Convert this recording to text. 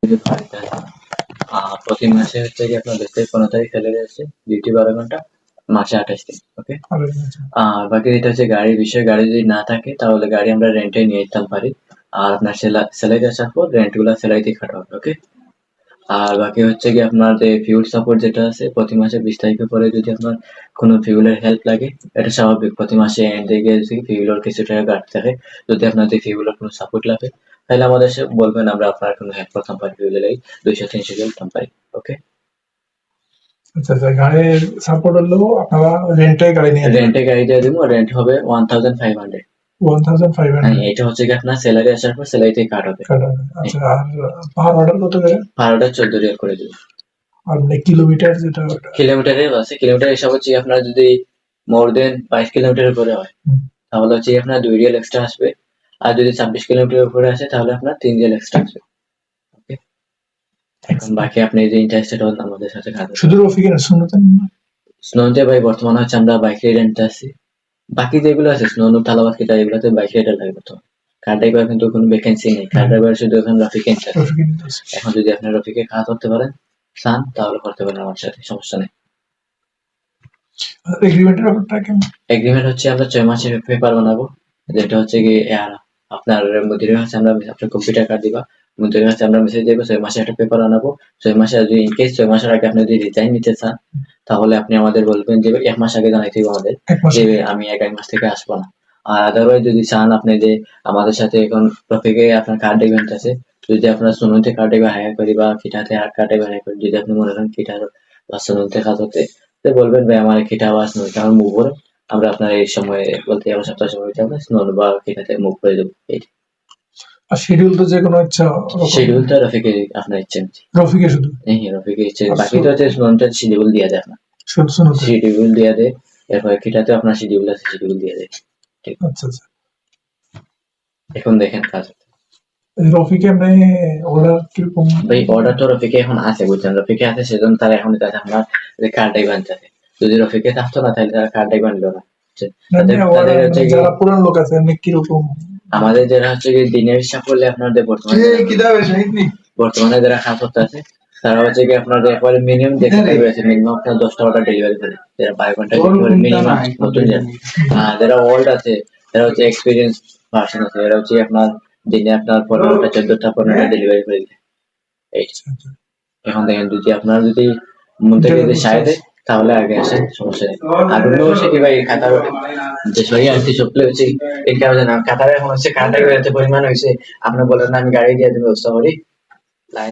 বাড়িতে আছে। প্রতি মাসে হচ্ছে কি আপনার 10 তারিখ 15 তারিখ স্যালারি আসছে, ডিউটি 12 ঘন্টা, মাসে 28 দিন। ওকে, আর বাকি যেটা হচ্ছে গাড়ির বিষয়, গাড়ি যদি না থাকে তাহলে গাড়ি আমরা রেন্টে নিয়ে যেতে পারি। আর আপনার স্যালারি আসার পর রেন্ট গুলা স্যালারিতে কাটা হবে। ওকে, আর বাকি হচ্ছে কি আপনার যে ফিউল সাপোর্ট যেটা আছে, প্রতি মাসে 20 তারিখের পরে যদি আপনার কোনো ফিউলের হেল্প লাগে, এটা স্বাভাবিক। প্রতি মাসে এন্ড দিকে ফিউলের কিছু টাকা কাটতে থাকে। যদি আপনাদের ফিউলের কোনো সাপোর্ট লাগে তাহলে আমাদের সে বলবেন, আমরা আপনার কোনো হেল্প করতাম পারি, ফিউলের লাগে 200-300 করতাম পারি। ওকে, আচ্ছা আচ্ছা, গাড়ির সাপোর্ট হলেও আপনারা রেন্টে গাড়ি নিয়ে রেন্টে গাড়ি দিয়ে দিব, রেন্ট হবে 1500। 1500 এটা হচ্ছে কি আপনার স্যালারি আসার পর স্যালারি থেকে কাট হবে। আচ্ছা, আর ভাড়াটা কত করে? ভাড়াটা 14 রিয়াল করে দিব। আর মানে কিলোমিটার যেটা কিলোমিটারে আছে, কিলোমিটার হিসাব হচ্ছে আপনার যদি মোর দেন 22 কিলোমিটারের উপরে হয় তাহলে হচ্ছে আপনার 2 রিয়াল এক্সট্রা আসবে। আর যদি 26 কিলোমিটারের উপরে আসে তাহলে আপনার 3 রিয়াল এক্সট্রা আসবে। ওকে, এখন বাকি আপনি যে ইন্টারেস্টেড হন আমাদের সাথে খাতে। শুধু রফিকের শুনতেন না? স্নোতে ভাই বর্তমানে হচ্ছে আমরা বাইক রেন্টে আছি। বাকি যেগুলো আছে স্নো তালাবাদ কিটা এগুলোতে বাইক রাইডার লাগবে। তো কার ড্রাইভার কিন্তু কোনো ভ্যাকেন্সি নেই, কার ড্রাইভার শুধু এখন রফিক আছে। এখন যদি আপনি রফিকে খাওয়া করতে পারেন চান তাহলে করতে পারেন আমার সাথে, সমস্যা নেই। এগ্রিমেন্টের ব্যাপারটা কেমন? এগ্রিমেন্ট হচ্ছে আমরা 6 মাসের পেপার বানাবো, যেটা হচ্ছে কি আপনার মুদিরের কাছে আমরা আপনার কম্পিউটার কার্ড দিবা, মুদিরের কাছে আমরা মেসেজ দেবো 6 মাসে একটা পেপার বানাবো। 6 মাসে যদি ইনকেস 6 মাসের আগে আপনি যদি রিজাইন নিতে চান তাহলে আপনি আমাদের বলবেন যে 1 মাস আগে জানাইতে হবে আমাদের যে আমি 1 মাস থেকে আসবো না। আর আদারওয়াইজ যদি চান আপনি যে আমাদের সাথে এখন টপিকে আপনার কার্ড ইভেন্ট আছে, যদি আপনার সুনুতে কার্ড হায়ার করি বা কিটাতে আর কার্ড হায়ার করি, যদি আপনি মনে করেন কিটার বা সুনুতে কাজ হতে তো বলবেন ভাই আমার কিটা বা সুনুতে আমার মুভ করে, আমরা আপনার এই সময়ে বলতে আমার সপ্তাহ সময় আমরা স্নো বা কিটাতে মুভ করে দেবো। আর শিডিউল তো যে কোনো ইচ্ছা, শিডিউলটা রফিকে আপনার ইচ্ছে রফিকে শুধু রফিকে ইচ্ছে, বাকি তো হচ্ছে স্নোটা শিডিউল দিয়ে দেয় আপনার, শিডিউল দিয়ে দেয়। এরপরে কিটাতে আপনার শিডিউল আছে, শিডিউল দিয়ে দেয়। ঠিক, আচ্ছা আচ্ছা। এখন দেখেন কাজ রফিকে এমনি অর্ডার কিরকম? ভাই অর্ডার তো রফিকে এখন আছে, বুঝছেন, রফিকে আছে সেজন্য তারা এখন কাছে আপনার কার্ডটাই বানতেছে। যদি রফিকে থাকতো না তাহলে তারা কার্ডটাই বানলো না। যারা পুরান লোক আছে এমনি কিরকম? আমাদের যারা হচ্ছে দিনের হিসাব করলে আপনাদের বর্তমানে যারা কাজ করতে আছে তারা হচ্ছে কি আপনার একবারে মিনিমাম দেখতে আছে, মিনিমাম আপনার 10টা অর্ডার ডেলিভারি করে, যারা 12 ঘন্টা মিনিমাম নতুন যারা। যারা ওল্ড আছে যারা হচ্ছে এক্সপিরিয়েন্স পার্সন আছে, এরা হচ্ছে আপনার দিনে আপনার 15টা 14টা 15টা ডেলিভারি করে দেয়। এখন দেখেন যদি আপনার যদি মধ্যে যদি সায় দেয় তাহলে আগে আসে, সমস্যা নেই। আর অন্য হচ্ছে কি ভাই কাতার যে সহি আর কি চপলে হচ্ছে এই কারণে না, কাতারে এখন হচ্ছে কার্ডটা এত পরিমাণ হয়েছে আপনি বলেন না আমি গাড়ি দিয়ে দেবো ব্যবস্থা করি,